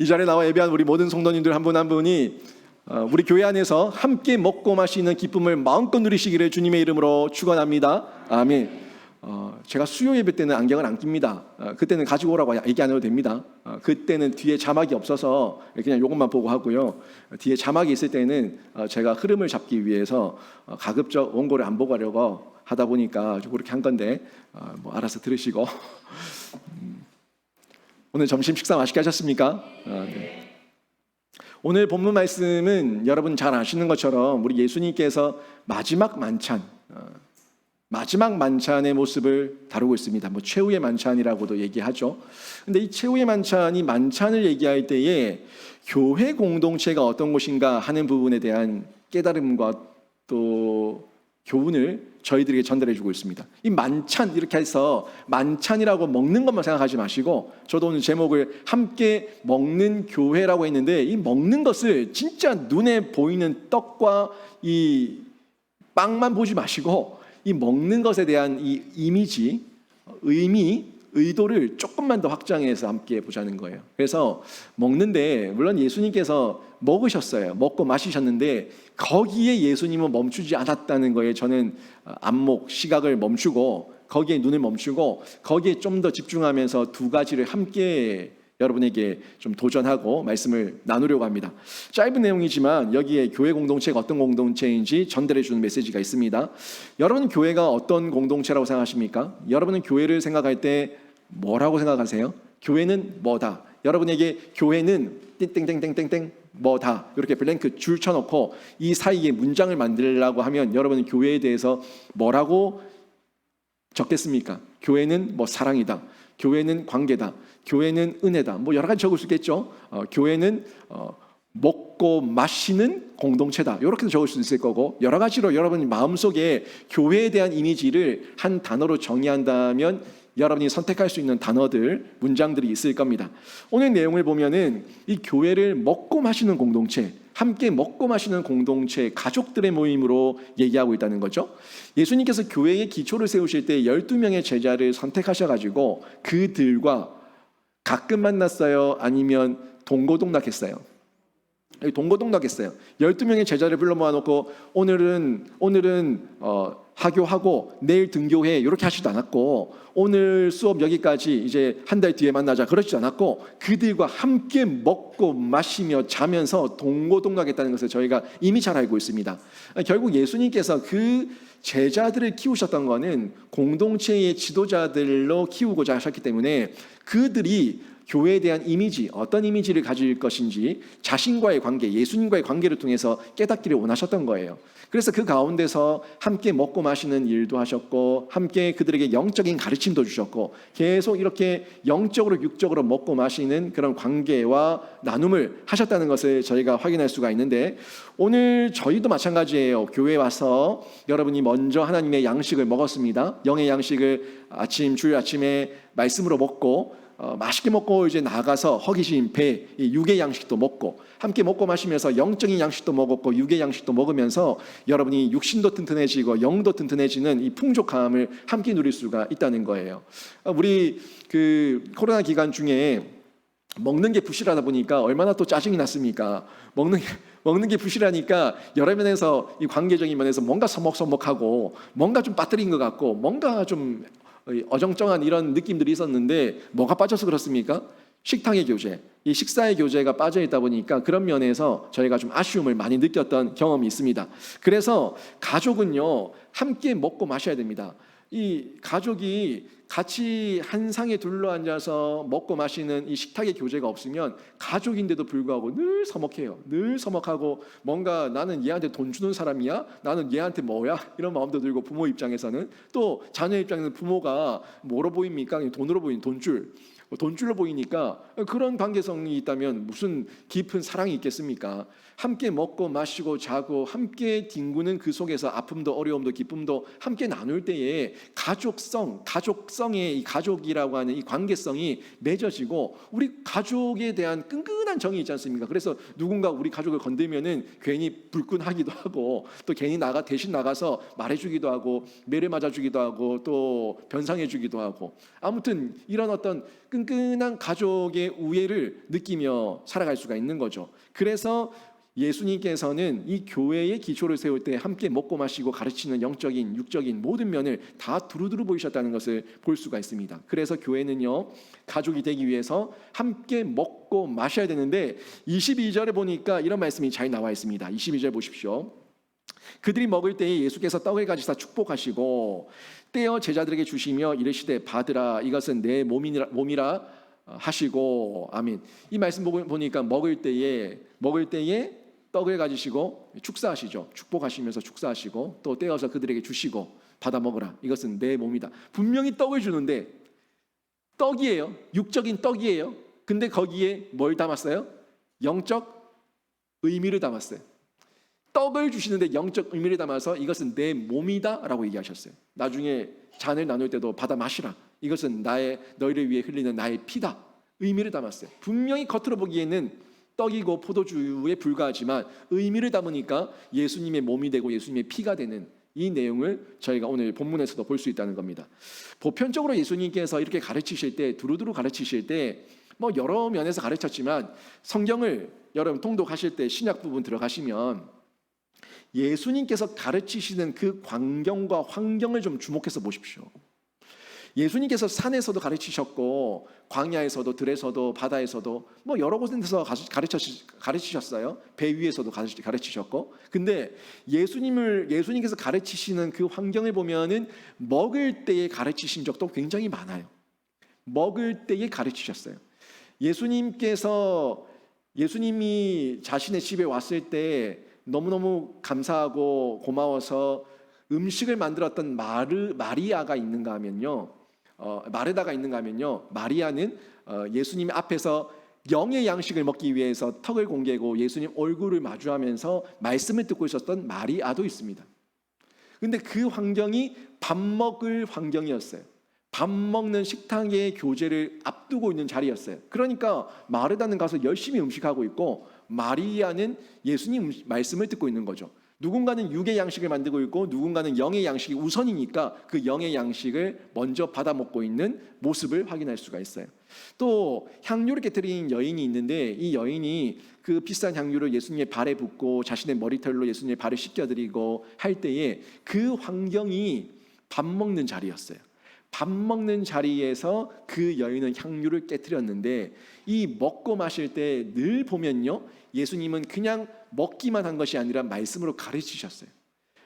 이 자리에 나와 예배한 우리 모든 성도님들 한 분 한 분이 우리 교회 안에서 함께 먹고 마시는 기쁨을 마음껏 누리시기를 주님의 이름으로 축원합니다. 아멘. 제가 수요 예배 때는 안경을 안 낍니다. 그때는 가지고 오라고 얘기 안 해도 됩니다. 그때는 뒤에 자막이 없어서 그냥 이것만 보고 하고요. 뒤에 자막이 있을 때는 제가 흐름을 잡기 위해서 가급적 원고를 안 보고 하려고 하다 보니까 그렇게 한 건데 뭐 알아서 들으시고 오늘 점심 식사 맛있게 하셨습니까? 네. 오늘 본문 말씀은 여러분 잘 아시는 것처럼 우리 예수님께서 마지막 만찬의 모습을 다루고 있습니다. 뭐 최후의 만찬이라고도 얘기하죠. 근데 이 최후의 만찬을 얘기할 때에 교회 공동체가 어떤 것인가 하는 부분에 대한 깨달음과 또 교훈을 저희들에게 전달해 주고 있습니다. 이 만찬 이렇게 해서 만찬이라고 먹는 것만 생각하지 마시고, 저도 오늘 제목을 함께 먹는 교회라고 했는데, 이 먹는 것을 진짜 눈에 보이는 떡과 이 빵만 보지 마시고 이 먹는 것에 대한 이 이미지, 의도를 조금만 더 확장해서 함께 보자는 거예요. 그래서 먹는데 물론 예수님께서 먹으셨어요. 먹고 마시셨는데 거기에 예수님은 멈추지 않았다는 거에 저는 시각을 멈추고 거기에 눈을 멈추고 거기에 좀 더 집중하면서 두 가지를 함께 여러분에게 좀 도전하고 말씀을 나누려고 합니다. 짧은 내용이지만 여기에 교회 공동체가 어떤 공동체인지 전달해 주는 메시지가 있습니다. 여러분 교회가 어떤 공동체라고 생각하십니까? 여러분은 교회를 생각할 때 뭐라고 생각하세요? 교회는 뭐다. 여러분에게 교회는 땡땡땡땡땡 뭐다. 이렇게 블랭크 줄 쳐놓고 이 사이에 문장을 만들려고 하면 여러분은 교회에 대해서 뭐라고 적겠습니까? 교회는 뭐 사랑이다. 교회는 관계다. 교회는 은혜다. 뭐 여러 가지 적을 수 있겠죠. 교회는 먹고 마시는 공동체다. 이렇게도 적을 수 있을 거고, 여러 가지로 여러분 마음속에 교회에 대한 이미지를 한 단어로 정의한다면 여러분이 선택할 수 있는 단어들, 문장들이 있을 겁니다. 오늘 내용을 보면은 이 교회를 먹고 마시는 공동체, 함께 먹고 마시는 공동체, 가족들의 모임으로 얘기하고 있다는 거죠. 예수님께서 교회의 기초를 세우실 때 12명의 제자를 선택하셔가지고 그들과 가끔 만났어요? 아니면 동고동락했어요? 동고동락했어요. 12명의 제자를 불러 모아놓고 오늘은 하교하고 내일 등교해 이렇게 하지도 않았고, 오늘 수업 여기까지 이제 한 달 뒤에 만나자 그러지도 않았고, 그들과 함께 먹고 마시며 자면서 동고동락했다는 것을 저희가 이미 잘 알고 있습니다. 결국 예수님께서 그 제자들을 키우셨던 것은 공동체의 지도자들로 키우고자 하셨기 때문에 그들이 교회에 대한 이미지, 어떤 이미지를 가질 것인지 자신과의 관계, 예수님과의 관계를 통해서 깨닫기를 원하셨던 거예요. 그래서 그 가운데서 함께 먹고 마시는 일도 하셨고, 함께 그들에게 영적인 가르침도 주셨고, 계속 이렇게 영적으로 육적으로 먹고 마시는 그런 관계와 나눔을 하셨다는 것을 저희가 확인할 수가 있는데, 오늘 저희도 마찬가지예요. 교회에 와서 여러분이 먼저 하나님의 양식을 먹었습니다. 영의 양식을 주일 아침에 말씀으로 먹고 맛있게 먹고 이제 나가서 허기진 배, 육의 양식도 먹고 함께 먹고 마시면서 영적인 양식도 먹었고 육의 양식도 먹으면서 여러분이 육신도 튼튼해지고 영도 튼튼해지는 이 풍족함을 함께 누릴 수가 있다는 거예요. 우리 그 코로나 기간 중에 먹는 게 부실하다 보니까 얼마나 또 짜증이 났습니까? 먹는 게 부실하니까 여러 면에서 이 관계적인 면에서 뭔가 서먹서먹하고 뭔가 좀 빠뜨린 것 같고 뭔가 좀 어정쩡한 이런 느낌들이 있었는데, 뭐가 빠져서 그렇습니까? 식탁의 교제, 이 식사의 교제가 빠져 있다 보니까 그런 면에서 저희가 좀 아쉬움을 많이 느꼈던 경험이 있습니다. 그래서 가족은요, 함께 먹고 마셔야 됩니다. 이 가족이 같이 한 상에 둘러앉아서 먹고 마시는 이 식탁의 교제가 없으면 가족인데도 불구하고 늘 서먹해요. 늘 서먹하고 뭔가 나는 얘한테 돈 주는 사람이야? 나는 얘한테 뭐야? 이런 마음도 들고, 부모 입장에서는 또 자녀 입장에서는 부모가 뭐로 보입니까? 돈으로 보이는 돈줄로 보이니까 그런 관계성이 있다면 무슨 깊은 사랑이 있겠습니까? 함께 먹고 마시고 자고 함께 뒹구는 그 속에서 아픔도 어려움도 기쁨도 함께 나눌 때에 가족성 가족성의 이 가족이라고 하는 이 관계성이 맺어지고 우리 가족에 대한 끈끈한 정이 있지 않습니까? 그래서 누군가 우리 가족을 건들면은 괜히 불끈하기도 하고 또 괜히 대신 나가서 말해주기도 하고 매를 맞아주기도 하고 또 변상해주기도 하고 아무튼 이런 어떤 끈끈한 가족의 우애를 느끼며 살아갈 수가 있는 거죠. 그래서 예수님께서는 이 교회의 기초를 세울 때 함께 먹고 마시고 가르치는 영적인, 육적인 모든 면을 다 두루두루 보이셨다는 것을 볼 수가 있습니다. 그래서 교회는요, 가족이 되기 위해서 함께 먹고 마셔야 되는데 22절에 보니까 이런 말씀이 잘 나와 있습니다. 22절 보십시오. 그들이 먹을 때에 예수께서 떡을 가지사 축복하시고 떼어 제자들에게 주시며 이르시되 받으라 이것은 내 몸이라 하시고 아멘. 이 말씀 보니까 먹을 때에 떡을 가지시고 축사하시죠. 축복하시면서 축사하시고 또 떼어서 그들에게 주시고 받아 먹으라. 이것은 내 몸이다. 분명히 떡을 주는데 떡이에요. 육적인 떡이에요. 근데 거기에 뭘 담았어요? 영적 의미를 담았어요. 떡을 주시는데 영적 의미를 담아서 이것은 내 몸이다라고 얘기하셨어요. 나중에 잔을 나눌 때도 받아 마시라. 이것은 너희를 위해 흘리는 나의 피다. 의미를 담았어요. 분명히 겉으로 보기에는 떡이고 포도주에 불과하지만 의미를 담으니까 예수님의 몸이 되고 예수님의 피가 되는 이 내용을 저희가 오늘 본문에서도 볼 수 있다는 겁니다. 보편적으로 예수님께서 이렇게 가르치실 때 두루두루 가르치실 때 뭐 여러 면에서 가르쳤지만 성경을 여러분 통독하실 때 신약 부분 들어가시면 예수님께서 가르치시는 그 광경과 환경을 좀 주목해서 보십시오. 예수님께서 산에서도 가르치셨고 광야에서도 들에서도 바다에서도 뭐 여러 곳에서 가르치셨어요. 배 위에서도 가르치셨고 근데 예수님께서 가르치시는 그 환경을 보면은 먹을 때에 가르치신 적도 굉장히 많아요. 먹을 때에 가르치셨어요. 예수님이 자신의 집에 왔을 때 너무너무 감사하고 고마워서 음식을 만들었던 마리아가 있는가 하면요, 마르다가 있는가 하면요, 마리아는 예수님 앞에서 영의 양식을 먹기 위해서 턱을 공개고 예수님 얼굴을 마주하면서 말씀을 듣고 있었던 마리아도 있습니다. 근데 그 환경이 밥 먹을 환경이었어요. 밥 먹는 식탁의 교제를 앞두고 있는 자리였어요. 그러니까 마르다는 가서 열심히 음식하고 있고 마리아는 예수님 말씀을 듣고 있는 거죠. 누군가는 육의 양식을 만들고 있고 누군가는 영의 양식이 우선이니까 그 영의 양식을 먼저 받아 먹고 있는 모습을 확인할 수가 있어요. 또 향유를 깨뜨린 여인이 있는데 이 여인이 그 비싼 향유를 예수님의 발에 붓고 자신의 머리털로 예수님의 발을 씻겨드리고 할 때에 그 환경이 밥 먹는 자리였어요. 밥 먹는 자리에서 그 여인은 향유를 깨뜨렸는데 이 먹고 마실 때 늘 보면요, 예수님은 그냥 먹기만 한 것이 아니라 말씀으로 가르치셨어요.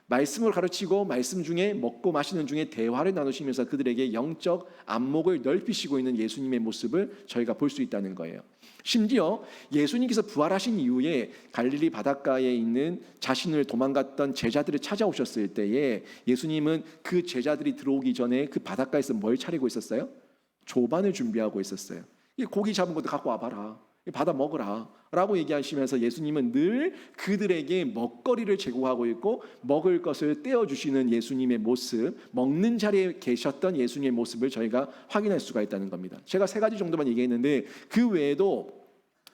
말씀을 가르치고 말씀 중에 먹고 마시는 중에 대화를 나누시면서 그들에게 영적 안목을 넓히시고 있는 예수님의 모습을 저희가 볼 수 있다는 거예요. 심지어 예수님께서 부활하신 이후에 갈릴리 바닷가에 있는 자신을 도망갔던 제자들을 찾아오셨을 때에 예수님은 그 제자들이 들어오기 전에 그 바닷가에서 뭘 차리고 있었어요? 조반을 준비하고 있었어요. 이 고기 잡은 것도 갖고 와봐라, 받아 먹으라 라고 얘기하시면서 예수님은 늘 그들에게 먹거리를 제공하고 있고 먹을 것을 떼어주시는 예수님의 모습, 먹는 자리에 계셨던 예수님의 모습을 저희가 확인할 수가 있다는 겁니다. 제가 3가지 정도만 얘기했는데 그 외에도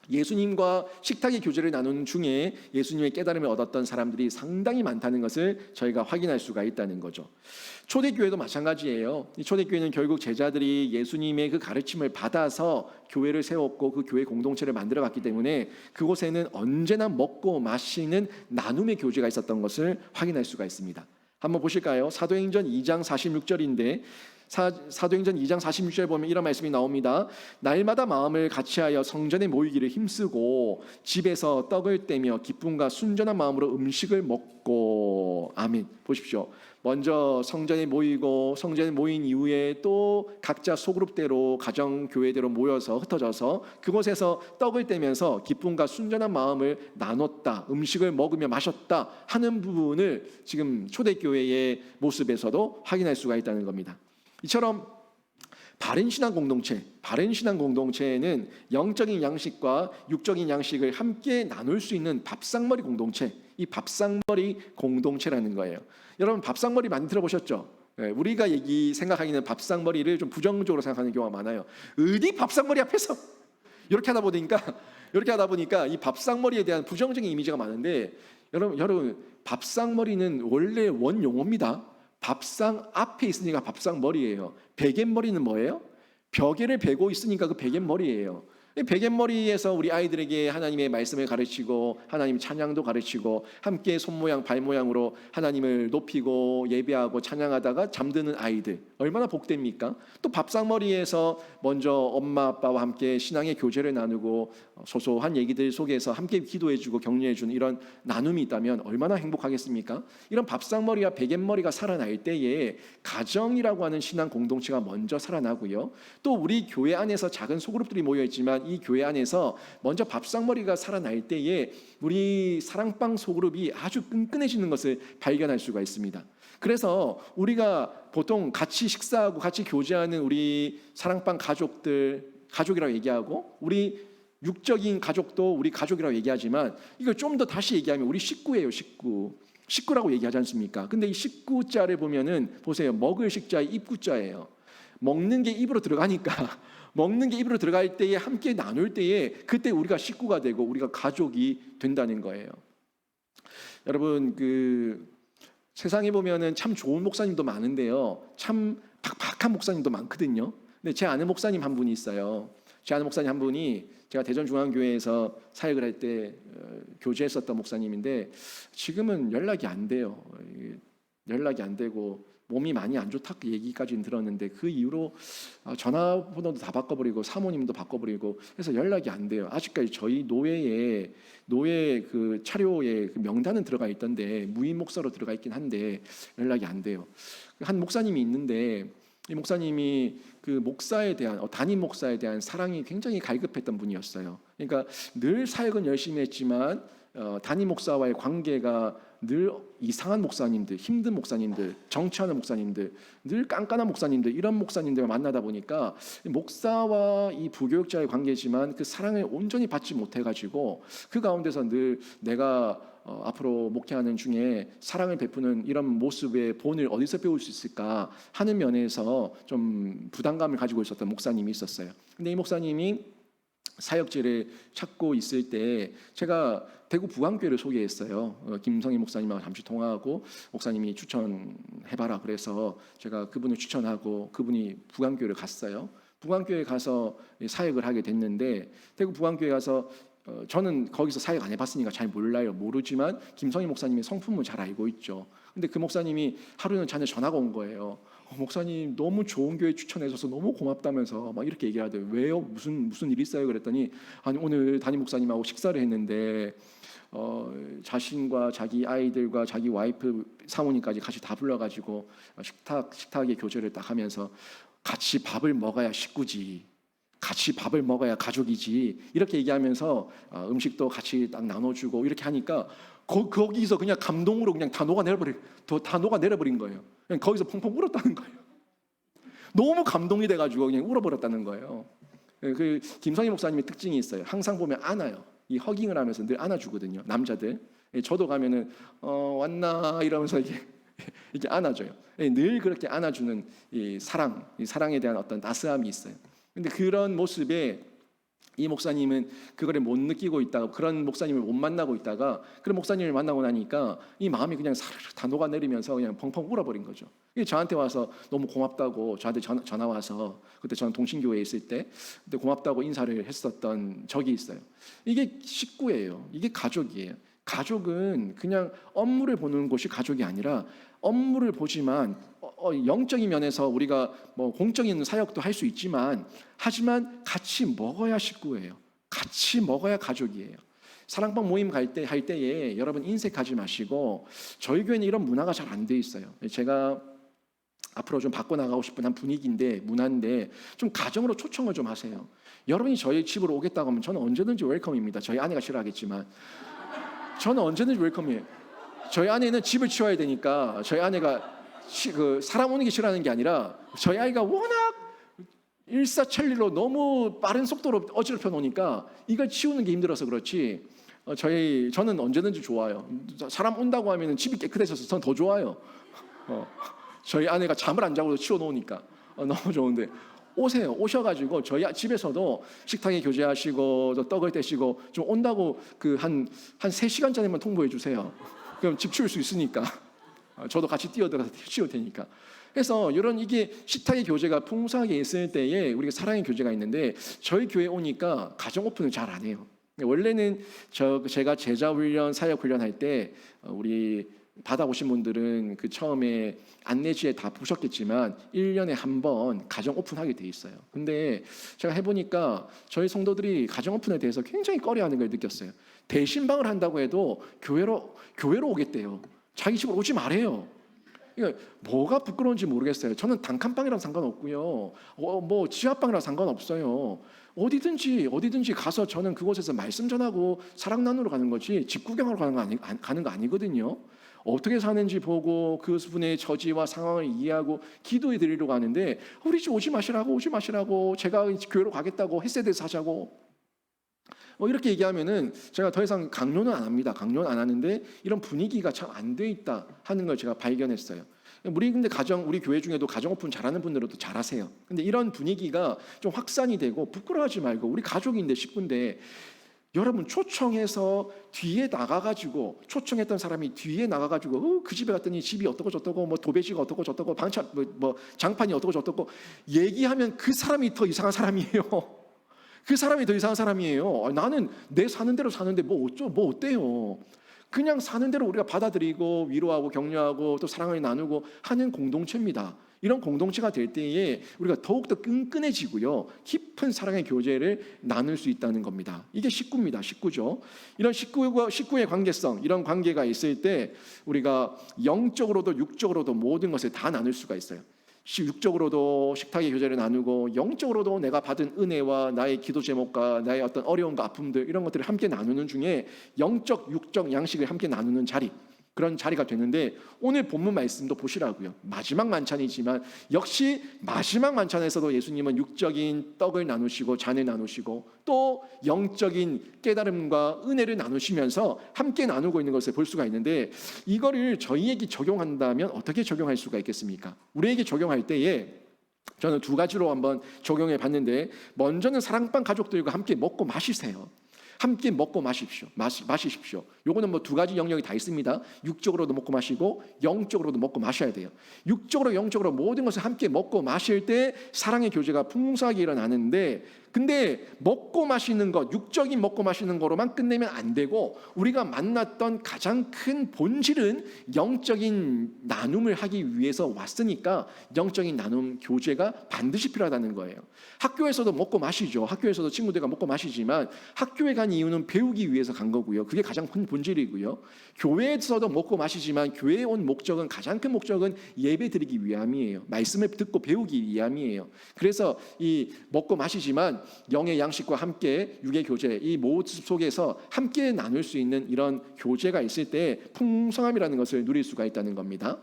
예수님과 식탁의 교제를 나누는 중에 예수님의 깨달음을 얻었던 사람들이 상당히 많다는 것을 저희가 확인할 수가 있다는 거죠. 초대교회도 마찬가지예요. 이 초대교회는 결국 제자들이 예수님의 그 가르침을 받아서 교회를 세웠고 그 교회 공동체를 만들어갔기 때문에 그곳에는 언제나 먹고 마시는 나눔의 교제가 있었던 것을 확인할 수가 있습니다. 한번 보실까요? 사도행전 2장 46절인데 사도행전 2장 46절에 보면 이런 말씀이 나옵니다. 날마다 마음을 같이하여 성전에 모이기를 힘쓰고 집에서 떡을 떼며 기쁨과 순전한 마음으로 음식을 먹고 아멘. 보십시오. 먼저 성전에 모이고 성전에 모인 이후에 또 각자 소그룹대로 가정 교회대로 모여서 흩어져서 그곳에서 떡을 떼면서 기쁨과 순전한 마음을 나눴다, 음식을 먹으며 마셨다 하는 부분을 지금 초대교회의 모습에서도 확인할 수가 있다는 겁니다. 이처럼 바른 신앙 공동체에는 영적인 양식과 육적인 양식을 함께 나눌 수 있는 밥상머리 공동체, 이 밥상머리 공동체라는 거예요. 여러분 밥상머리 많이 들어보셨죠? 우리가 생각하기는 밥상머리를 좀 부정적으로 생각하는 경우가 많아요. 어디 밥상머리 앞에서 이렇게 하다 보니까 이 밥상머리에 대한 부정적인 이미지가 많은데 여러분 밥상머리는 원래 원용어입니다. 밥상 앞에 있으니까 밥상머리예요. 베갯머리는 뭐예요? 벽에를 베고 있으니까 그 베갯머리예요. 베갯머리에서 우리 아이들에게 하나님의 말씀을 가르치고 하나님 찬양도 가르치고 함께 손모양 발모양으로 하나님을 높이고 예배하고 찬양하다가 잠드는 아이들 얼마나 복됩니까? 또 밥상머리에서 먼저 엄마 아빠와 함께 신앙의 교제를 나누고 소소한 얘기들 속에서 함께 기도해주고 격려해주는 이런 나눔이 있다면 얼마나 행복하겠습니까? 이런 밥상머리와 베갯머리가 살아날 때에 가정이라고 하는 신앙 공동체가 먼저 살아나고요. 또 우리 교회 안에서 작은 소그룹들이 모여있지만 이 교회 안에서 먼저 밥상머리가 살아날 때에 우리 사랑방 소그룹이 아주 끈끈해지는 것을 발견할 수가 있습니다. 그래서 우리가 보통 같이 식사하고 같이 교제하는 우리 사랑방 가족이라고 얘기하고 우리 육적인 가족도 우리 가족이라고 얘기하지만 이걸 좀 더 다시 얘기하면 우리 식구예요. 식구라고 얘기하지 않습니까? 근데 이 식구자를 보면은 보세요. 먹을 식자의 입구자예요. 먹는 게 입으로 들어가니까 먹는 게 입으로 들어갈 때에 함께 나눌 때에 그때 우리가 식구가 되고 우리가 가족이 된다는 거예요. 여러분 세상에 보면은 참 좋은 목사님도 많은데요. 참 팍팍한 목사님도 많거든요. 근데 제 아는 목사님 한 분이 있어요. 제 아는 목사님 한 분이 제가 대전중앙교회에서 사역을 할 때 교제했었던 목사님인데 지금은 연락이 안 돼요. 연락이 안 되고 몸이 많이 안 좋다고 얘기까지는 들었는데 그 이후로 전화번호도 다 바꿔버리고 사모님도 바꿔버리고 해서 연락이 안 돼요. 아직까지 저희 노회 그 차료에 그 명단은 들어가 있던데 무임 목사로 들어가 있긴 한데 연락이 안 돼요. 한 목사님이 있는데 이 목사님이 그 목사에 대한 담임 목사에 대한 사랑이 굉장히 갈급했던 분이었어요. 그러니까 늘 사역은 열심히 했지만 담임 목사와의 관계가 늘 이상한 목사님들, 힘든 목사님들, 정치하는 목사님들, 늘 깐깐한 목사님들 이런 목사님들을 만나다 보니까 목사와 이 부교육자의 관계지만 그 사랑을 온전히 받지 못해가지고 그 가운데서 늘 내가 앞으로 목회하는 중에 사랑을 베푸는 이런 모습의 본을 어디서 배울 수 있을까 하는 면에서 좀 부담감을 가지고 있었던 목사님이 있었어요. 근데 이 목사님이 사역지를 찾고 있을 때 제가 대구 부안교회를 소개했어요. 김성희 목사님하고 잠시 통화하고 목사님이 추천해봐라 그래서 제가 그분을 추천하고 그분이 부안교회를 갔어요. 부안교회 가서 사역을 하게 됐는데 대구 부안교회 가서 저는 거기서 사역 안 해봤으니까 잘 모르지만 김성희 목사님의 성품을 잘 알고 있죠. 근데 그 목사님이 하루는 저한테 전화가 온 거예요. 목사님 너무 좋은 교회 추천해줘서 너무 고맙다면서 막 이렇게 얘기하더라고요. 왜요? 무슨 일 있어요? 그랬더니 아니 오늘 담임 목사님하고 식사를 했는데 자신과 자기 아이들과 자기 와이프 사모님까지 같이 다 불러가지고 식탁에 교제를 딱 하면서 같이 밥을 먹어야 식구지, 같이 밥을 먹어야 가족이지 이렇게 얘기하면서 음식도 같이 딱 나눠주고 이렇게 하니까 거기서 그냥 감동으로 그냥 다 녹아내려버린 거예요. 그냥 거기서 펑펑 울었다는 거예요. 너무 감동이 돼가지고 그냥 울어버렸다는 거예요. 그 김성희 목사님의 특징이 있어요. 항상 보면 안아요. 이 허깅을 하면서 늘 안아주거든요. 남자들. 저도 가면은 왔나 이러면서 이렇게 안아줘요. 늘 그렇게 안아주는 이 사랑에 대한 어떤 따스함이 있어요. 근데 그런 모습에 이 목사님은 그거를 못 느끼고 있다가 그런 목사님을 못 만나고 있다가 그런 목사님을 만나고 나니까 이 마음이 그냥 사르르 다 녹아내리면서 그냥 펑펑 울어버린 거죠. 저한테 와서 너무 고맙다고 저한테 전화 와서 그때 저는 동신교회에 있을 때 그때 고맙다고 인사를 했었던 적이 있어요. 이게 식구예요. 이게 가족이에요. 가족은 그냥 업무를 보는 곳이 가족이 아니라 업무를 보지만 영적인 면에서 우리가 뭐 공적인 사역도 할 수 있지만 하지만 같이 먹어야 식구예요. 같이 먹어야 가족이에요. 사랑방 모임 할 때에 여러분 인색하지 마시고 저희 교회는 이런 문화가 잘 안 돼 있어요. 제가 앞으로 좀 바꿔나가고 싶은 한 분위기인데 문화인데 좀 가정으로 초청을 좀 하세요. 여러분이 저희 집으로 오겠다고 하면 저는 언제든지 웰컴입니다. 저희 아내가 싫어하겠지만 저는 언제든지 웰컴이에요. 저희 아내는 집을 치워야 되니까 저희 아내가 사람 오는 게 싫어하는 게 아니라 저희 아이가 워낙 일사천리로 너무 빠른 속도로 어지럽혀 놓으니까 이걸 치우는 게 힘들어서 그렇지 저는 언제든지 좋아요. 사람 온다고 하면 집이 깨끗해져서 저는 더 좋아요. 저희 아내가 잠을 안 자고 치워놓으니까 너무 좋은데 오세요. 오셔가지고 저희 집에서도 식탁에 교제하시고 또 떡을 떼시고 좀 온다고 그 한 3시간 전에만 통보해 주세요. 그럼 집 치울 수 있으니까. 저도 같이 뛰어들어서 치울 테니까. 그래서 이런 이게 식탁의 교제가 풍성하게 있을 때에 우리가 사랑의 교제가 있는데 저희 교회 오니까 가정 오픈을 잘 안 해요. 원래는 제가 제자 훈련, 사역 훈련 할 때 우리 받아오신 분들은 그 처음에 안내지에 다 보셨겠지만 1년에 한 번 가정 오픈하게 돼 있어요. 근데 제가 해보니까 저희 성도들이 가정 오픈에 대해서 굉장히 꺼려하는 걸 느꼈어요. 대신방을 한다고 해도 교회로 오겠대요. 자기 집으로 오지 말아요. 그러니까 뭐가 부끄러운지 모르겠어요. 저는 단칸방이랑 상관없고요. 뭐 지하방이랑 상관없어요. 어디든지 가서 저는 그곳에서 말씀 전하고 사랑 나누러 가는 거지 집 구경하러 가는 거 아니거든요. 어떻게 사는지 보고 그 분의 처지와 상황을 이해하고 기도해 드리려고 하는데 우리 집 오지 마시라고 제가 교회로 가겠다고 햇세대에서 하자고 이렇게 얘기하면은 제가 더 이상 강요는 안 합니다. 강요는 안 하는데 이런 분위기가 참 안 돼 있다 하는 걸 제가 발견했어요. 근데 우리 교회 중에도 가정 오픈 잘하는 분들은 또 잘하세요. 근데 이런 분위기가 좀 확산이 되고 부끄러워하지 말고 우리 가족인데 식구인데 여러분 초청해서 뒤에 나가가지고 초청했던 사람이 뒤에 나가가지고 그 집에 갔더니 집이 어떻고 저떻고 뭐 도배지가 어떻고 저떻고 뭐 장판이 어떻고 저떻고 얘기하면 그 사람이 더 이상한 사람이에요. 그 사람이 더 이상한 사람이에요. 나는 내 사는 대로 사는데 뭐 어때요? 그냥 사는 대로 우리가 받아들이고 위로하고 격려하고 또 사랑을 나누고 하는 공동체입니다. 이런 공동체가 될 때에 우리가 더욱더 끈끈해지고요. 깊은 사랑의 교제를 나눌 수 있다는 겁니다. 이게 식구입니다. 식구죠. 이런 식구의 관계성, 이런 관계가 있을 때 우리가 영적으로도 육적으로도 모든 것을 다 나눌 수가 있어요. 육적으로도 식탁의 교제를 나누고 영적으로도 내가 받은 은혜와 나의 기도 제목과 나의 어떤 어려움과 아픔들 이런 것들을 함께 나누는 중에 영적, 육적 양식을 함께 나누는 자리 그런 자리가 되는데 오늘 본문 말씀도 보시라고요. 마지막 만찬이지만 역시 마지막 만찬에서도 예수님은 육적인 떡을 나누시고 잔을 나누시고 또 영적인 깨달음과 은혜를 나누시면서 함께 나누고 있는 것을 볼 수가 있는데 이거를 저희에게 적용한다면 어떻게 적용할 수가 있겠습니까? 우리에게 적용할 때에 저는 2가지로 한번 적용해 봤는데 먼저는 사랑방 가족들과 함께 먹고 마시세요. 함께 먹고 마시십시오. 요거는 뭐 2가지 영역이 다 있습니다. 육적으로도 먹고 마시고 영적으로도 먹고 마셔야 돼요. 육적으로 영적으로 모든 것을 함께 먹고 마실 때 사랑의 교제가 풍성하게 일어나는데 근데 먹고 마시는 것, 육적인 먹고 마시는 거로만 끝내면 안 되고 우리가 만났던 가장 큰 본질은 영적인 나눔을 하기 위해서 왔으니까 영적인 나눔 교제가 반드시 필요하다는 거예요. 학교에서도 먹고 마시죠. 학교에서도 친구들과 먹고 마시지만 학교에 간 이유는 배우기 위해서 간 거고요. 그게 가장 큰 본질이고요. 교회에서도 먹고 마시지만 교회에 온 목적은 가장 큰 목적은 예배 드리기 위함이에요. 말씀을 듣고 배우기 위함이에요. 그래서 이 먹고 마시지만 영의 양식과 함께 육의 교제 이 모습 속에서 함께 나눌 수 있는 이런 교제가 있을 때 풍성함이라는 것을 누릴 수가 있다는 겁니다.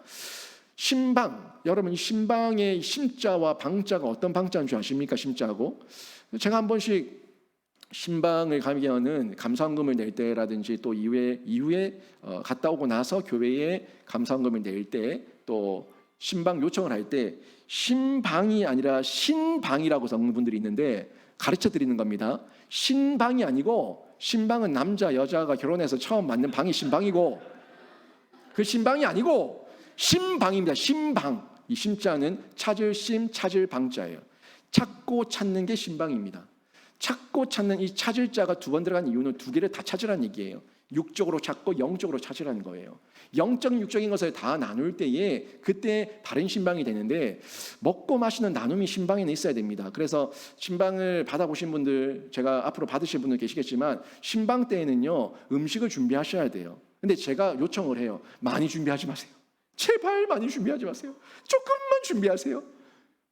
신방, 여러분 이 신방의 신자와 방자가 어떤 방자인 줄 아십니까? 신자고 제가 한 번씩 신방을 가면은 감사원금을 낼 때라든지 또 이후에 갔다 오고 나서 교회에 감사원금을 낼 때 또 신방 요청을 할 때 신방이 아니라 신방이라고 적는 분들이 있는데 가르쳐 드리는 겁니다. 신방이 아니고 신방은 남자 여자가 결혼해서 처음 맞는 방이 신방이고 그 신방이 아니고 신방입니다. 신방. 이 신자는 찾을 심 찾을 방자예요. 찾고 찾는 게 신방입니다. 찾고 찾는 이 찾을 자가 2번 들어간 이유는 2개를 다 찾으라는 얘기예요. 육적으로 찾고 영적으로 찾으라는 거예요. 영적인 육적인 것을 다 나눌 때에 그때 바른 신방이 되는데 먹고 마시는 나눔이 신방에는 있어야 됩니다. 그래서 신방을 받아보신 분들 제가 앞으로 받으실 분들 계시겠지만 신방 때에는요 음식을 준비하셔야 돼요. 근데 제가 요청을 해요. 많이 준비하지 마세요. 제발 많이 준비하지 마세요. 조금만 준비하세요.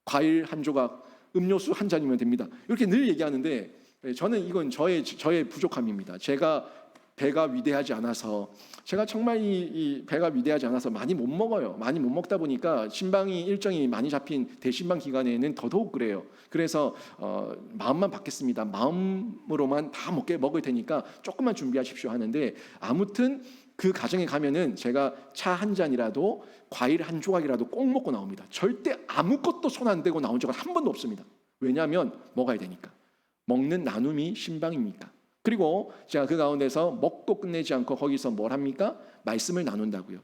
과일 한 조각 음료수 한 잔이면 됩니다. 이렇게 늘 얘기하는데 저는 이건 저의 부족함입니다. 제가 배가 위대하지 않아서 제가 정말 이 배가 위대하지 않아서 많이 못 먹어요. 많이 못 먹다 보니까 신방이 일정이 많이 잡힌 대신방 기간에는 더더욱 그래요. 그래서 마음만 받겠습니다. 마음으로만 다 먹을 테니까 조금만 준비하십시오 하는데 아무튼 그 가정에 가면은 제가 차 한 잔이라도 과일 한 조각이라도 꼭 먹고 나옵니다. 절대 아무것도 손 안 대고 나온 적은 한 번도 없습니다. 왜냐하면 먹어야 되니까. 먹는 나눔이 신방입니까? 그리고 제가 그 가운데서 먹고 끝내지 않고 거기서 뭘 합니까? 말씀을 나눈다고요.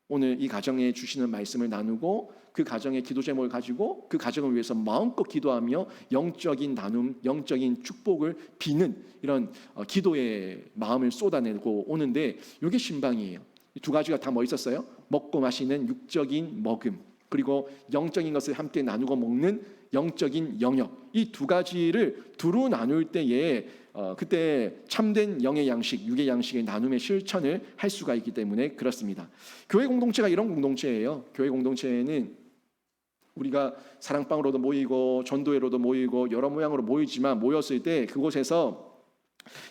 오늘 이 가정에 주시는 말씀을 나누고 그 가정의 기도 제목을 가지고 그 가정을 위해서 마음껏 기도하며 영적인 나눔, 영적인 축복을 비는 이런 기도의 마음을 쏟아내고 오는데 이게 신방이에요. 이 두 가지가 다 뭐 있었어요? 먹고 마시는 육적인 먹음, 그리고 영적인 것을 함께 나누고 먹는 영적인 영역. 이 두 가지를 두루 나눌 때에 그때 참된 영의 양식, 육의 양식의 나눔의 실천을 할 수가 있기 때문에 그렇습니다. 교회 공동체가 이런 공동체예요. 교회 공동체에는 우리가 사랑방으로도 모이고 전도회로도 모이고 여러 모양으로 모이지만 모였을 때 그곳에서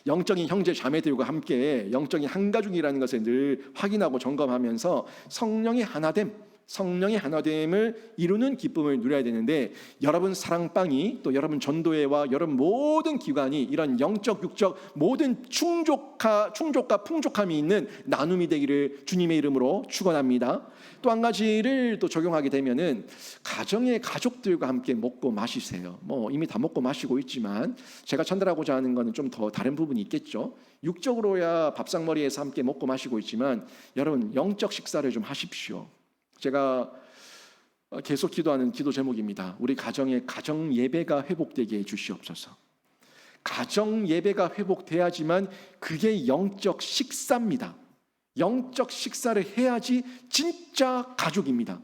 영적인 형제 자매들과 함께 영적인 한 가족이라는 것을 늘 확인하고 점검하면서 성령의 하나됨을 이루는 기쁨을 누려야 되는데, 여러분 사랑방이 또 여러분 전도회와 여러분 모든 기관이 이런 영적 육적 모든 충족과 풍족함이 있는 나눔이 되기를 주님의 이름으로 축원합니다. 또 한 가지를 또 적용하게 되면은 가정의 가족들과 함께 먹고 마시세요. 뭐 이미 다 먹고 마시고 있지만 제가 전달하고자 하는 것은 좀 더 다른 부분이 있겠죠. 육적으로야 밥상머리에서 함께 먹고 마시고 있지만 여러분 영적 식사를 좀 하십시오. 제가 계속 기도하는 기도 제목입니다. 우리 가정의 가정 예배가 회복되게 해 주시옵소서. 가정 예배가 회복돼야지만 그게 영적 식사입니다. 영적 식사를 해야지 진짜 가족입니다.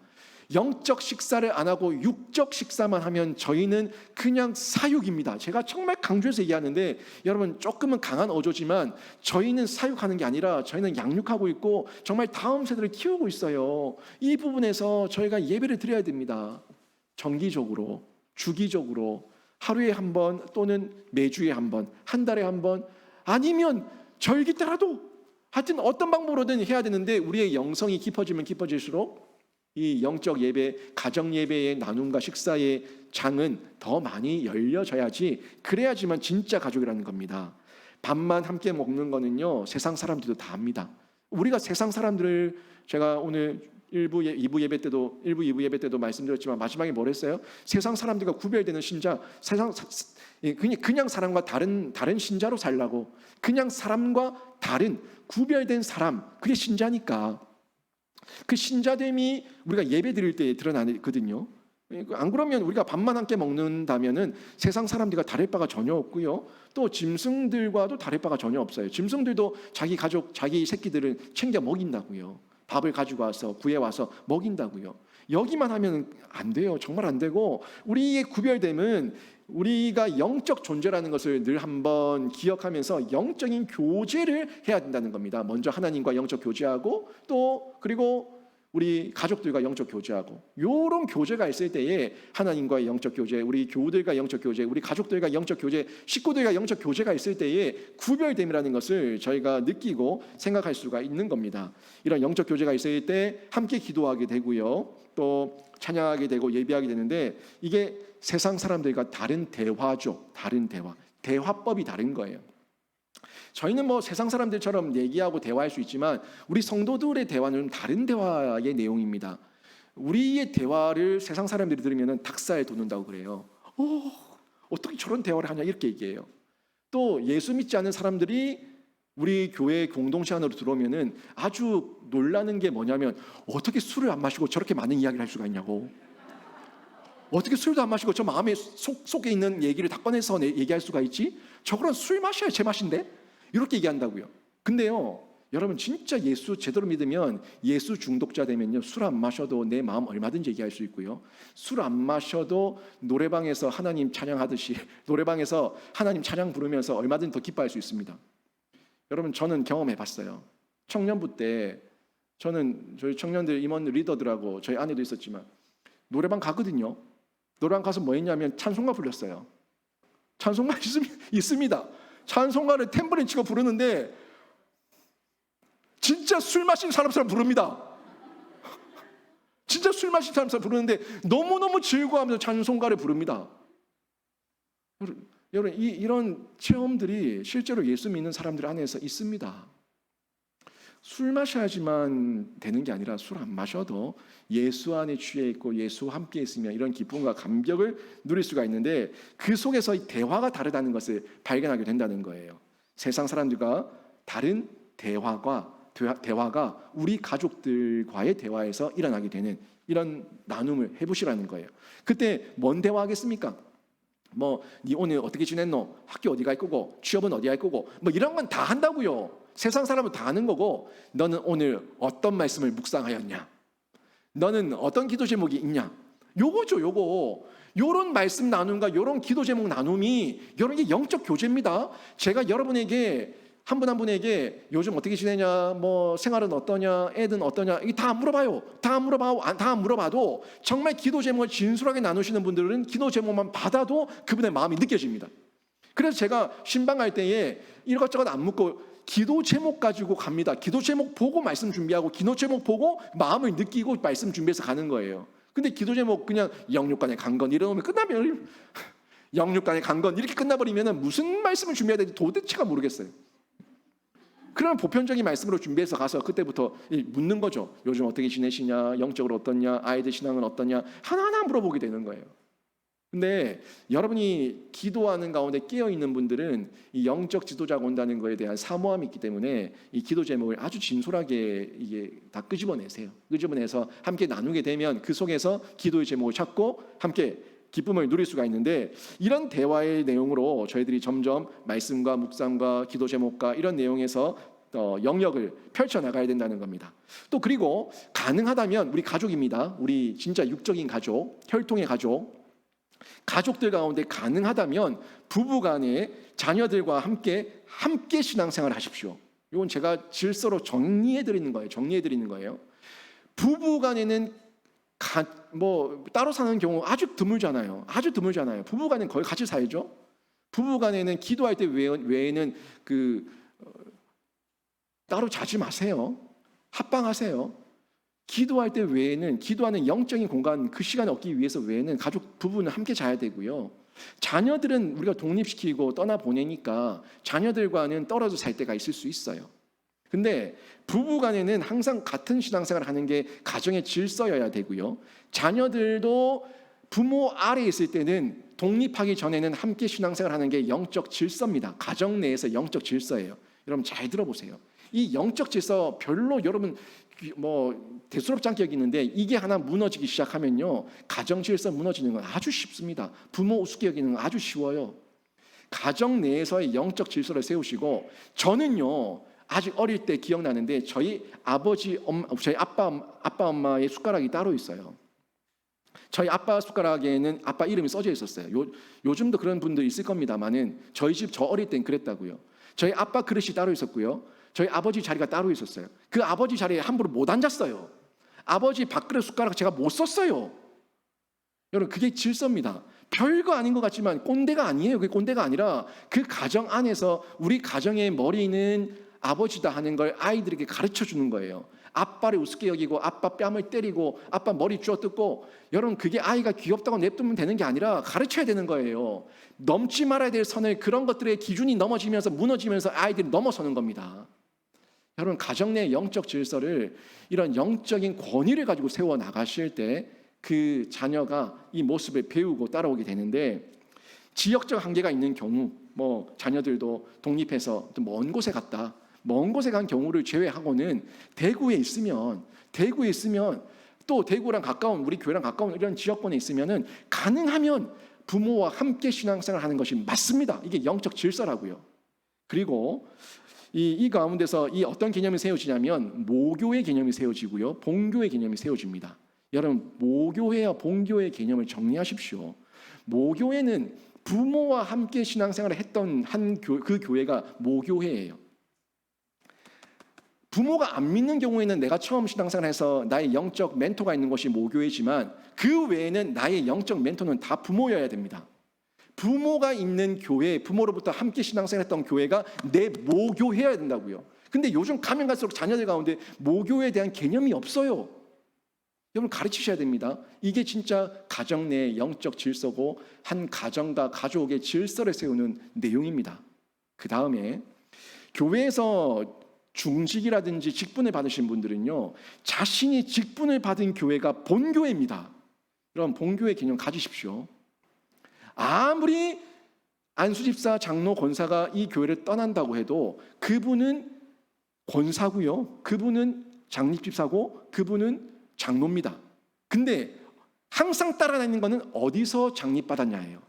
영적 식사를 안 하고 육적 식사만 하면 저희는 그냥 사육입니다. 제가 정말 강조해서 얘기하는데 여러분 조금은 강한 어조지만 저희는 사육하는 게 아니라 저희는 양육하고 있고 정말 다음 세대를 키우고 있어요. 이 부분에서 저희가 예배를 드려야 됩니다. 정기적으로, 주기적으로, 하루에 한 번 또는 매주에 한 번, 한 달에 한 번, 아니면 절기 때라도 하여튼 어떤 방법으로든 해야 되는데 우리의 영성이 깊어지면 깊어질수록 이 영적 예배, 가정 예배의 나눔과 식사의 장은 더 많이 열려져야지, 그래야지만 진짜 가족이라는 겁니다. 밥만 함께 먹는 거는요 세상 사람들도 다 합니다. 우리가 세상 사람들을, 제가 오늘 1부, 2부 예배 때도 말씀드렸지만 마지막에 뭘 했어요? 세상 사람들과 구별되는 신자, 그냥 사람과 다른 신자로 살라고. 그냥 사람과 다른 구별된 사람, 그게 신자니까. 그 신자됨이 우리가 예배 드릴 때 드러나거든요. 안 그러면 우리가 밥만 함께 먹는다면은 세상 사람들과 다를 바가 전혀 없고요. 또 짐승들과도 다를 바가 전혀 없어요. 짐승들도 자기 가족, 자기 새끼들을 챙겨 먹인다고요. 밥을 가지고 와서 구해와서 먹인다고요. 여기만 하면 안 돼요. 정말 안 되고, 우리의 구별됨은 우리가 영적 존재라는 것을 늘 한번 기억하면서 영적인 교제를 해야 된다는 겁니다. 먼저 하나님과 영적 교제하고 또 그리고 우리 가족들과 영적 교제하고, 이런 교제가 있을 때에 하나님과의 영적 교제, 우리 교우들과 영적 교제, 우리 가족들과 영적 교제, 식구들과 영적 교제가 있을 때에 구별됨이라는 것을 저희가 느끼고 생각할 수가 있는 겁니다. 이런 영적 교제가 있을 때 함께 기도하게 되고요, 또 찬양하게 되고 예배하게 되는데, 이게 세상 사람들과 다른 대화죠. 다른 대화법이 다른 거예요. 저희는 뭐 세상 사람들처럼 얘기하고 대화할 수 있지만 우리 성도들의 대화는 다른 대화의 내용입니다. 우리의 대화를 세상 사람들이 들으면 닭살 돋는다고 그래요. 어떻게 저런 대화를 하냐 이렇게 얘기해요. 또 예수 믿지 않는 사람들이 우리 교회 공동체 안으로 들어오면 아주 놀라는 게 뭐냐면, 어떻게 술을 안 마시고 저렇게 많은 이야기를 할 수가 있냐고. 어떻게 술도 안 마시고 저 마음에 속에 있는 얘기를 다 꺼내서 얘기할 수가 있지? 저거는 술 마셔야 제맛인데? 이렇게 얘기한다고요. 근데요, 여러분 진짜 예수 제대로 믿으면, 예수 중독자 되면요 술 안 마셔도 내 마음 얼마든지 얘기할 수 있고요, 술 안 마셔도 노래방에서 하나님 찬양하듯이 노래방에서 하나님 찬양 부르면서 얼마든지 더 기뻐할 수 있습니다. 여러분 저는 경험해봤어요. 청년부 때 저는 저희 청년들 임원 리더들하고 저희 아내도 있었지만 노래방 가거든요. 노래방 가서 뭐 했냐면 찬송가 불렀어요. 찬송가 있습니다. 찬송가를 탬버린 치고 부르는데 진짜 술 마신 사람처럼 부릅니다. 진짜 술 마신 사람처럼 부르는데 너무너무 즐거워하면서 찬송가를 부릅니다. 여러분 이런 체험들이 실제로 예수 믿는 사람들 안에서 있습니다. 술 마셔야지만 되는 게 아니라 술 안 마셔도 예수 안에 취해 있고 예수와 함께 있으면 이런 기쁨과 감격을 누릴 수가 있는데 그 속에서 이 대화가 다르다는 것을 발견하게 된다는 거예요. 세상 사람들과 다른 대화가 우리 가족들과의 대화에서 일어나게 되는 이런 나눔을 해보시라는 거예요. 그때 뭔 대화하겠습니까? 네 오늘 어떻게 지냈노? 학교 어디 갈 거고? 취업은 어디 할 거고? 이런 건 다 한다고요. 세상 사람은 다 하는 거고, 너는 오늘 어떤 말씀을 묵상하였냐? 너는 어떤 기도 제목이 있냐? 요거죠, 요거. 요런 말씀 나눔과 요런 기도 제목 나눔이 이런 게 영적 교제입니다. 제가 여러분에게 한 분 한 분에게 요즘 어떻게 지내냐, 생활은 어떠냐, 애든 어떠냐, 이게 다 물어봐요. 다 물어봐도 정말 기도 제목을 진솔하게 나누시는 분들은 기도 제목만 받아도 그분의 마음이 느껴집니다. 그래서 제가 신방할 때에 이것저것 안 묻고 기도 제목 가지고 갑니다. 기도 제목 보고 말씀 준비하고 기도 제목 보고 마음을 느끼고 말씀 준비해서 가는 거예요. 근데 기도 제목 그냥 영육간에 강건 이러면 끝나면 영육간에 강건 이렇게 끝나버리면 무슨 말씀을 준비해야 될지 도대체가 모르겠어요. 그런 보편적인 말씀으로 준비해서 가서 그때부터 묻는 거죠. 요즘 어떻게 지내시냐, 영적으로 어떠냐, 아이들 신앙은 어떠냐, 하나하나 물어보게 되는 거예요. 근데 여러분이 기도하는 가운데 깨어있는 분들은 이 영적 지도자가 온다는 것에 대한 사모함이 있기 때문에 이 기도 제목을 아주 진솔하게 이게 다 끄집어내서 함께 나누게 되면 그 속에서 기도의 제목을 찾고 함께 기쁨을 누릴 수가 있는데, 이런 대화의 내용으로 저희들이 점점 말씀과 묵상과 기도 제목과 이런 내용에서 영역을 펼쳐나가야 된다는 겁니다. 또 그리고 가능하다면 우리 가족입니다. 우리 진짜 육적인 가족, 혈통의 가족들 가운데 가능하다면 부부간에 자녀들과 함께 신앙생활을 하십시오. 이건 제가 질서로 정리해 드리는 거예요. 부부간에는 따로 사는 경우 아주 드물잖아요. 부부간은 거의 같이 살죠. 부부간에는 기도할 때 외에는 따로 자지 마세요. 합방하세요. 기도할 때 외에는, 기도하는 영적인 공간 그 시간을 얻기 위해서 외에는 부부는 함께 자야 되고요. 자녀들은 우리가 독립시키고 떠나보내니까 자녀들과는 떨어져 살 때가 있을 수 있어요. 근데 부부간에는 항상 같은 신앙생활을 하는 게 가정의 질서여야 되고요. 자녀들도 부모 아래에 있을 때는 독립하기 전에는 함께 신앙생활을 하는 게 영적 질서입니다. 가정 내에서 영적 질서예요. 여러분 잘 들어보세요. 이 영적 질서 별로 여러분 대수롭지 않게 여기는데 이게 하나 무너지기 시작하면요, 가정 질서 무너지는 건 아주 쉽습니다. 부모 우습게 여기는 건 아주 쉬워요. 가정 내에서의 영적 질서를 세우시고, 저는요 아직 어릴 때 기억나는데 저희 아빠 엄마의 숟가락이 따로 있어요. 저희 아빠 숟가락에는 아빠 이름이 써져 있었어요. 요즘도 그런 분들 있을 겁니다만은 저희 집 저 어릴 땐 그랬다고요. 저희 아빠 그릇이 따로 있었고요. 저희 아버지 자리가 따로 있었어요. 그 아버지 자리에 함부로 못 앉았어요. 아버지 밥그릇 숟가락 제가 못 썼어요. 여러분 그게 질서입니다. 별거 아닌 것 같지만 꼰대가 아니에요. 그게 꼰대가 아니라 그 가정 안에서 우리 가정의 머리는 아버지다 하는 걸 아이들에게 가르쳐 주는 거예요. 아빠를 우습게 여기고 아빠 뺨을 때리고 아빠 머리 쥐어뜯고, 여러분 그게 아이가 귀엽다고 냅두면 되는 게 아니라 가르쳐야 되는 거예요. 넘지 말아야 될 선을, 그런 것들의 기준이 무너지면서 아이들이 넘어서는 겁니다. 여러분 가정 내 영적 질서를, 이런 영적인 권위를 가지고 세워 나가실 때 그 자녀가 이 모습을 배우고 따라오게 되는데, 지역적 한계가 있는 경우 자녀들도 독립해서 먼 곳에 갔다, 먼 곳에 간 경우를 제외하고는 대구에 있으면 또 대구랑 가까운, 우리 교회랑 가까운 이런 지역권에 있으면은 가능하면 부모와 함께 신앙생활을 하는 것이 맞습니다. 이게 영적 질서라고요. 그리고 이 가운데서 이 어떤 개념이 세워지냐면 모교의 개념이 세워지고요, 본교의 개념이 세워집니다. 여러분 모교회와 본교의 개념을 정리하십시오. 모교회는 부모와 함께 신앙생활을 했던 그 교회가 모교회예요. 부모가 안 믿는 경우에는 내가 처음 신앙생활해서 나의 영적 멘토가 있는 것이 모교회지만 그 외에는 나의 영적 멘토는 다 부모여야 됩니다. 부모가 있는 교회, 부모로부터 함께 신앙생활했던 교회가 내 모교회여야 된다고요. 근데 요즘 가면 갈수록 자녀들 가운데 모교회에 대한 개념이 없어요. 여러분 가르치셔야 됩니다. 이게 진짜 가정 내 영적 질서고 한 가정과 가족의 질서를 세우는 내용입니다. 그 다음에 교회에서 중직이라든지 직분을 받으신 분들은요, 자신이 직분을 받은 교회가 본교회입니다. 여러분, 본교회 개념 가지십시오. 아무리 안수집사, 장로, 권사가 이 교회를 떠난다고 해도 그분은 권사고요, 그분은 장립집사고, 그분은 장로입니다. 근데 항상 따라다니는 것은 어디서 장립받았냐예요,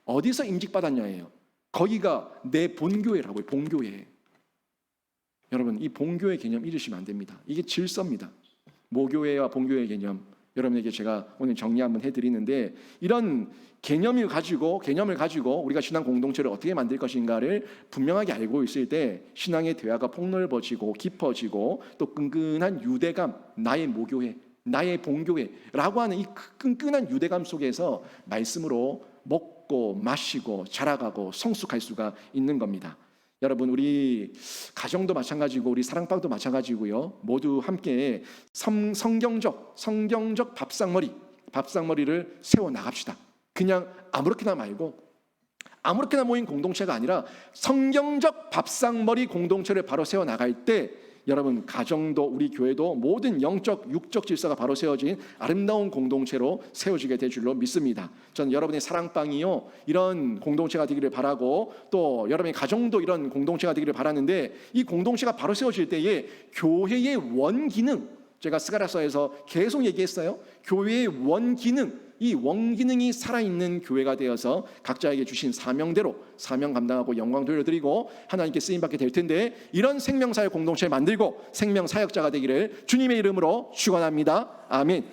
어디서 임직받았냐예요. 거기가 내 본교회라고요, 본교회. 여러분, 이 본교회 개념 잊으시면 안 됩니다. 이게 질서입니다. 모교회와 본교회 개념, 여러분에게 제가 오늘 정리 한번 해드리는데, 이런 개념을 가지고 우리가 신앙 공동체를 어떻게 만들 것인가를 분명하게 알고 있을 때 신앙의 대화가 폭넓어지고 깊어지고 또 끈끈한 유대감, 나의 모교회, 나의 본교회라고 하는 이 끈끈한 유대감 속에서 말씀으로 먹고 마시고 자라가고 성숙할 수가 있는 겁니다. 여러분, 우리 가정도 마찬가지고 우리 사랑방도 마찬가지고요. 모두 함께 성경적 밥상머리를 세워 나갑시다. 그냥 아무렇게나 말고, 아무렇게나 모인 공동체가 아니라 성경적 밥상머리 공동체를 바로 세워 나갈 때 여러분, 가정도 우리 교회도 모든 영적 육적 질서가 바로 세워진 아름다운 공동체로 세워지게 될 줄로 믿습니다. 저는 여러분의 사랑방이요, 이런 공동체가 되기를 바라고, 또 여러분의 가정도 이런 공동체가 되기를 바라는데, 이 공동체가 바로 세워질 때에 교회의 원기능, 제가 스가랴서에서 계속 얘기했어요. 교회의 원기능, 이 원기능이 살아있는 교회가 되어서 각자에게 주신 사명대로 사명 감당하고 영광 돌려드리고 하나님께 쓰임받게 될 텐데, 이런 생명사역 공동체를 만들고 생명사역자가 되기를 주님의 이름으로 축원합니다. 아멘.